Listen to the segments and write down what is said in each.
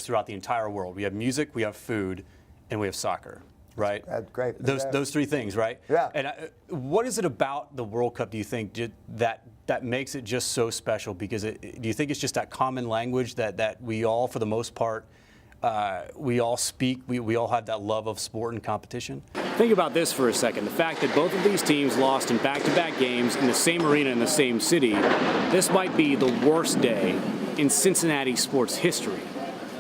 throughout the entire world. We have music, we have food, and we have soccer, right? That's great. Those three things, right? Yeah. And what is it about the World Cup, do you think, that makes it just so special? Because do you think it's just that common language that we all, for the most part, we all speak, we all have that love of sport and competition? Think about this for a second. The fact that both of these teams lost in back-to-back games in the same arena in the same city, this might be the worst day in Cincinnati sports history.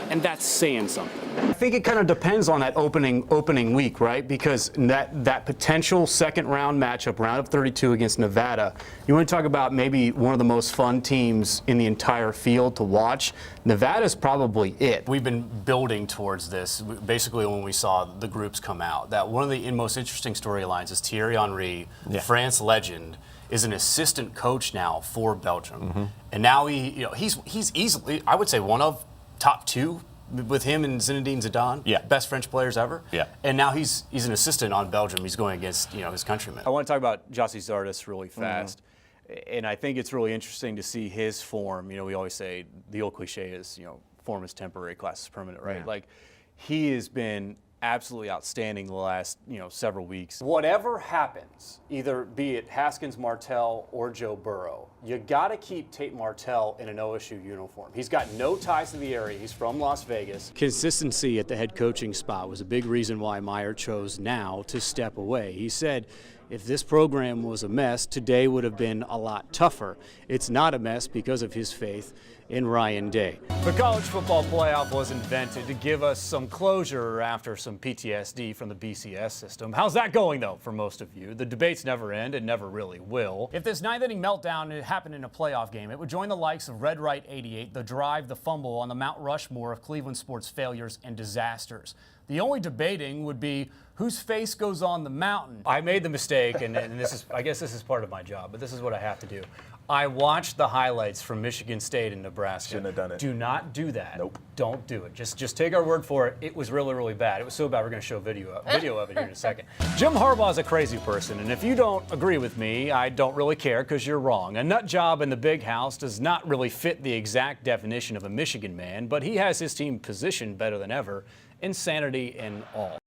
And that's saying something. I think it kind of depends on that opening week, right? Because that potential second round matchup, round of 32 against Nevada, you want to talk about maybe one of the most fun teams in the entire field to watch. Nevada's probably it. We've been building towards this basically when we saw the groups come out. That one of the most interesting storylines is Thierry Henry, France legend, is an assistant coach now for Belgium. And now he's easily, I would say, one of top two with him and Zinedine Zidane, best French players ever. And now he's an assistant on Belgium. He's going against his countrymen. I want to talk about Gyasi Zardes really fast. And I think it's really interesting to see his form. We always say the old cliche is, form is temporary, class is permanent, right? Like, he has been absolutely outstanding the last, several weeks. Whatever happens, either be it Haskins Martell or Joe Burrow, you got to keep Tate Martell in an OSU uniform. He's got no ties to the area. He's from Las Vegas. Consistency at the head coaching spot was a big reason why Meyer chose now to step away. He said, if this program was a mess, today would have been a lot tougher. It's not a mess because of his faith in Ryan Day. The college football playoff was invented to give us some closure after some PTSD from the BCS system. How's that going, though, for most of you? The debates never end and never really will. If this ninth-inning meltdown happened in a playoff game, it would join the likes of Red Right 88, the drive, the fumble on the Mount Rushmore of Cleveland sports failures and disasters. The only debating would be whose face goes on the mountain. I made the mistake, and I guess this is part of my job, but this is what I have to do. I watched the highlights from Michigan State and Nebraska. Shouldn't have done it. Do not do that. Nope. Don't do it. Just take our word for it. It was really, really bad. It was so bad we're going to show video of it here in a second. Jim Harbaugh is a crazy person, and if you don't agree with me, I don't really care because you're wrong. A nut job in the big house does not really fit the exact definition of a Michigan man, but he has his team positioned better than ever, insanity and all.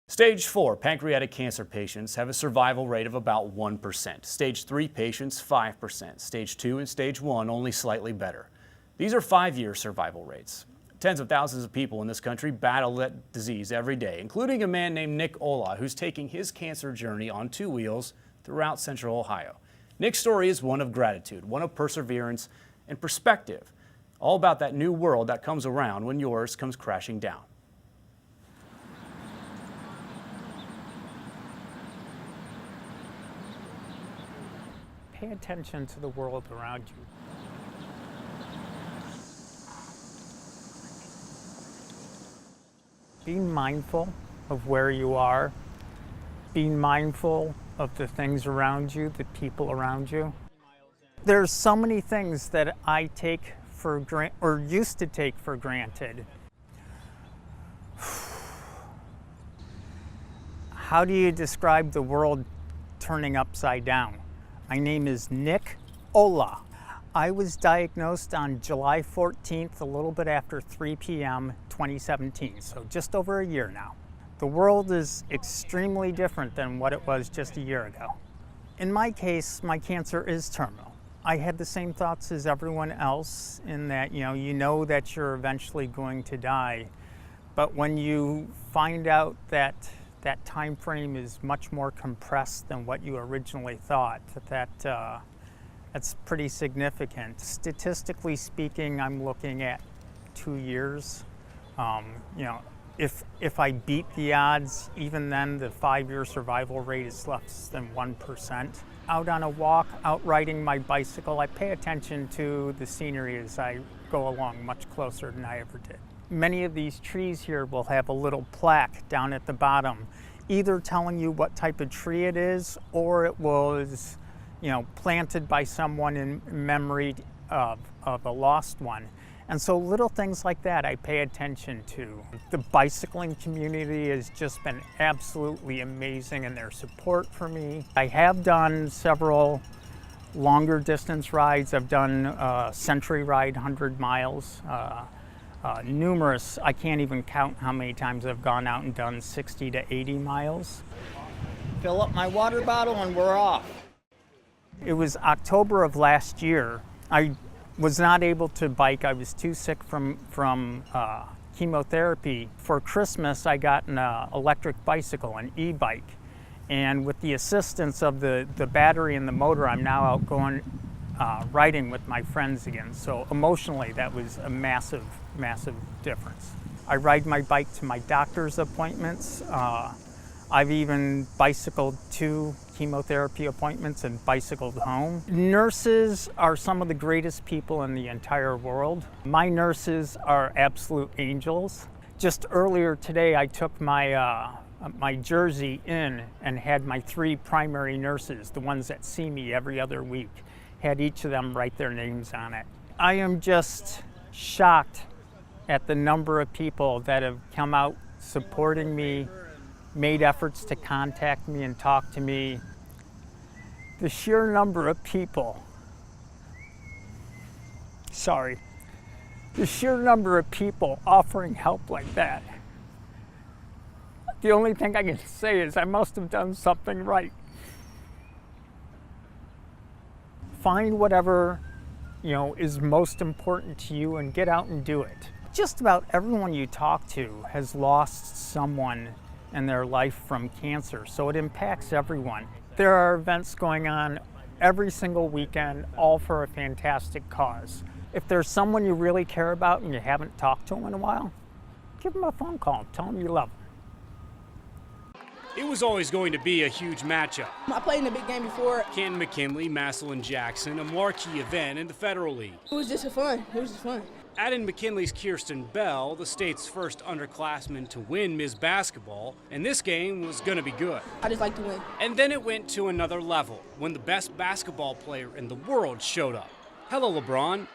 Stage 4 pancreatic cancer patients have a survival rate of about 1%. Stage 3 patients, 5%. Stage 2 and Stage 1 only slightly better. These are 5-year survival rates. Tens of thousands of people in this country battle that disease every day, including a man named Nick Ola, who's taking his cancer journey on 2 wheels throughout Central Ohio. Nick's story is one of gratitude, one of perseverance and perspective, all about that new world that comes around when yours comes crashing down. Pay attention to the world around you. Be mindful of where you are. Be mindful of the things around you, the people around you. There's so many things that I take for granted, or used to take for granted. How do you describe the world turning upside down? My name is Nick Ola. I was diagnosed on July 14th, a little bit after 3 p.m. 2017, so just over a year now. The world is extremely different than what it was just a year ago. In my case, my cancer is terminal. I had the same thoughts as everyone else in that, you know that you're eventually going to die, but when you find out that that time frame is much more compressed than what you originally thought, that's pretty significant. Statistically speaking, I'm looking at 2 years. If I beat the odds, even then the 5-year survival rate is less than 1%. Out on a walk, out riding my bicycle, I pay attention to the scenery as I go along much closer than I ever did. Many of these trees here will have a little plaque down at the bottom, either telling you what type of tree it is, or it was, planted by someone in memory of a lost one. And so little things like that I pay attention to. The bicycling community has just been absolutely amazing in their support for me. I have done several longer distance rides. I've done Century Ride, 100 miles. Numerous, I can't even count how many times I've gone out and done 60 to 80 miles. Fill up my water bottle and we're off. It was October of last year. I was not able to bike. I was too sick from chemotherapy. For Christmas, I got an electric bicycle, an e-bike. And with the assistance of the battery and the motor, I'm now out going riding with my friends again. So emotionally, that was a massive, massive difference. I ride my bike to my doctor's appointments. I've even bicycled to chemotherapy appointments and bicycled home. Nurses are some of the greatest people in the entire world. My nurses are absolute angels. Just earlier today, I took my jersey in and had my 3 primary nurses, the ones that see me every other week, had each of them write their names on it. I am just shocked at the number of people that have come out supporting me, made efforts to contact me and talk to me. The sheer number of people, the sheer number of people offering help like that. The only thing I can say is I must have done something right. Find whatever, is most important to you and get out and do it. Just about everyone you talk to has lost someone in their life from cancer, so it impacts everyone. There are events going on every single weekend, all for a fantastic cause. If there's someone you really care about and you haven't talked to them in a while, give them a phone call, tell them you love them. It was always going to be a huge matchup. I played in a big game before. Canton McKinley, Massillon Jackson, a marquee event in the Federal League. It was just fun. Add in McKinley's Kirsten Bell, the state's first underclassman to win Ms. Basketball, and this game was going to be good. I just like to win. And then it went to another level when the best basketball player in the world showed up. Hello, LeBron.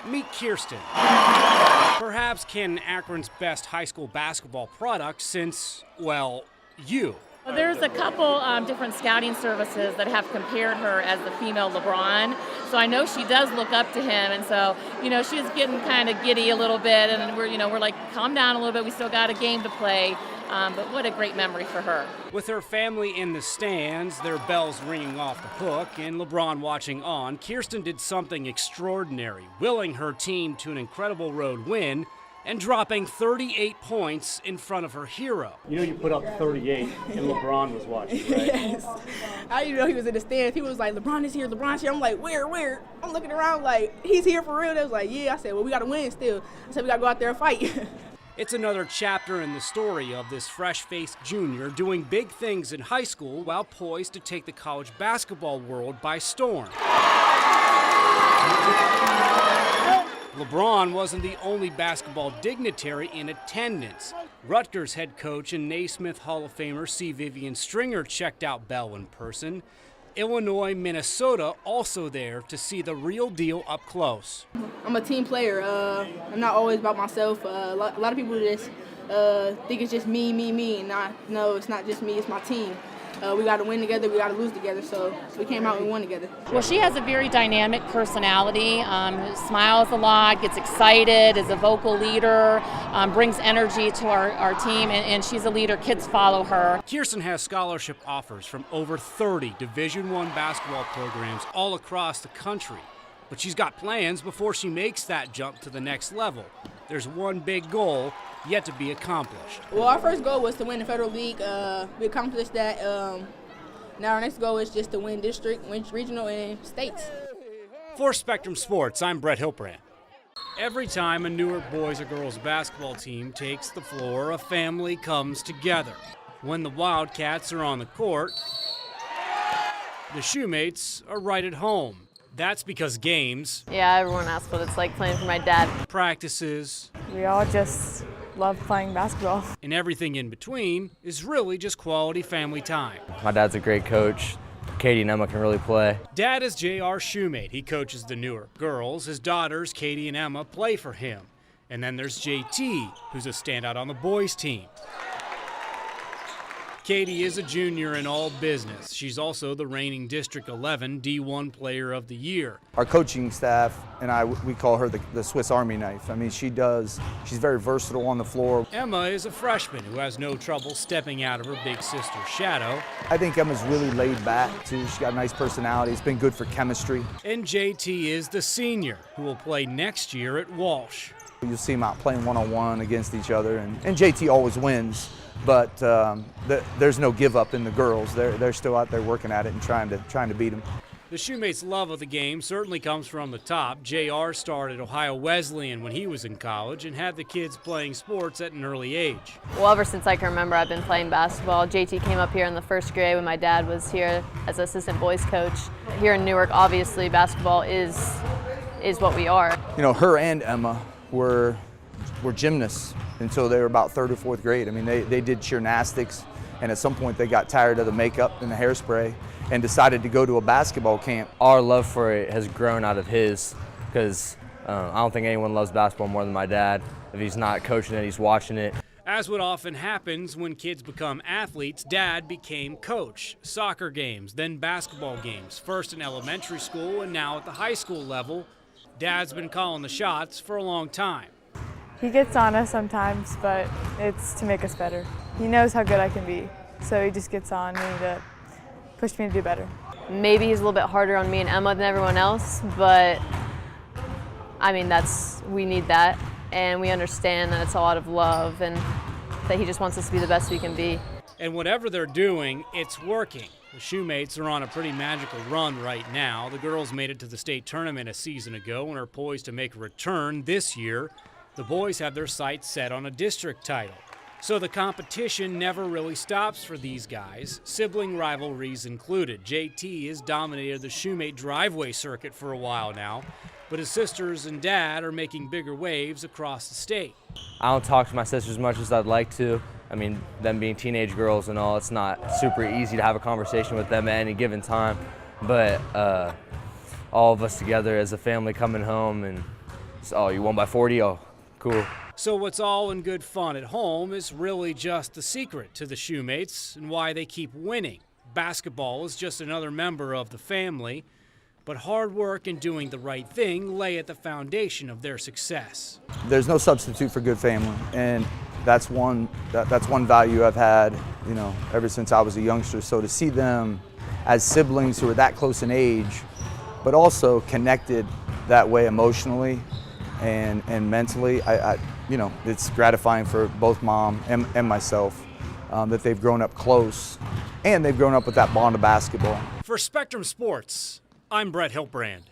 Meet Kirsten. Perhaps Canton Akron's best high school basketball product since, well, you. There's a couple different scouting services that have compared her as the female LeBron, so I know she does look up to him, and so, she's getting kind of giddy a little bit, and we're like, calm down a little bit, we still got a game to play, but what a great memory for her. With her family in the stands, their bells ringing off the hook, and LeBron watching on, Kirsten did something extraordinary, willing her team to an incredible road win, and dropping 38 points in front of her hero. You put up 38 and LeBron was watching, right? Yes. I didn't know he was in the stands. He was like, LeBron is here, LeBron's here. I'm like, where? I'm looking around like, he's here for real? They was like, yeah. I said, well, we got to win still. I said, we got to go out there and fight. It's another chapter in the story of this fresh-faced junior doing big things in high school while poised to take the college basketball world by storm. LeBron wasn't the only basketball dignitary in attendance. Rutgers head coach and Naismith Hall of Famer C. Vivian Stringer checked out Bell in person. Illinois, Minnesota also there to see the real deal up close. I'm a team player. I'm not always about myself. A lot of people just think it's just me, and no, it's not just me, it's my team. We got to win together, we got to lose together, so we came out and won together. Well, she has a very dynamic personality, smiles a lot, gets excited, is a vocal leader, brings energy to our team, and she's a leader. Kids follow her. Kirsten has scholarship offers from over 30 Division I basketball programs all across the country, but she's got plans before she makes that jump to the next level. There's one big goal yet to be accomplished. Well, our first goal was to win the Federal League. We accomplished that. Now our next goal is just to win district, win regional, and states. For Spectrum Sports, I'm Brett Hiltbrand. Every time a Newark boys or girls basketball team takes the floor, a family comes together. When the Wildcats are on the court, the Shoemates are right at home. That's because games, yeah, everyone asks what it's like playing for my dad. Practices, we all just love playing basketball. And everything in between is really just quality family time. My dad's a great coach. Katie and Emma can really play. Dad is J.R. Shoemate. He coaches the Newark girls. His daughters, Katie and Emma, play for him. And then there's J.T., who's a standout on the boys team. Katie is a junior in all business. She's also the reigning District 11 D1 Player of the Year. Our coaching staff and I, we call her the Swiss Army knife. I mean, she's very versatile on the floor. Emma is a freshman who has no trouble stepping out of her big sister's shadow. I think Emma's really laid back, too. She's got a nice personality. It's been good for chemistry. And JT is the senior who will play next year at Walsh. You'll see them out playing one-on-one against each other, and JT always wins. But there's no give up in the girls. They're still out there working at it and trying to beat them. The Shoemates' love of the game certainly comes from the top. JR started Ohio Wesleyan when he was in college and had the kids playing sports at an early age. Well, ever since I can remember, I've been playing basketball. JT came up here in the first grade when my dad was here as assistant boys coach. Here in Newark, obviously, basketball is what we are. You know, her and Emma were gymnasts until they were about third or fourth grade. I mean, they did gymnastics, and at some point they got tired of the makeup and the hairspray and decided to go to a basketball camp. Our love for it has grown out of his, because I don't think anyone loves basketball more than my dad. If he's not coaching it, he's watching it. As what often happens when kids become athletes, Dad became coach. Soccer games, then basketball games, first in elementary school and now at the high school level. Dad's been calling the shots for a long time. He gets on us sometimes, but it's to make us better. He knows how good I can be, so he just gets on me to push me to do better. Maybe he's a little bit harder on me and Emma than everyone else, but I mean, we need that, and we understand that it's a lot of love and that he just wants us to be the best we can be. And whatever they're doing, it's working. The Shoemates are on a pretty magical run right now. The girls made it to the state tournament a season ago and are poised to make a return this year. The boys have their sights set on a district title. So the competition never really stops for these guys, sibling rivalries included. JT has dominated the Shoemate driveway circuit for a while now, but his sisters and dad are making bigger waves across the state. I don't talk to my sisters as much as I'd like to. I mean, them being teenage girls and all, it's not super easy to have a conversation with them at any given time. But all of us together as a family coming home and, oh, you won by 40? Oh, cool. So what's all in good fun at home is really just the secret to the Shoemates and why they keep winning. Basketball is just another member of the family, but hard work and doing the right thing lay at the foundation of their success. There's no substitute for good family, and that's one value I've had, you know, ever since I was a youngster. So to see them as siblings who are that close in age, but also connected that way emotionally and mentally, you know, it's gratifying for both Mom and myself that they've grown up close and they've grown up with that bond of basketball. For Spectrum Sports, I'm Brett Hiltbrand.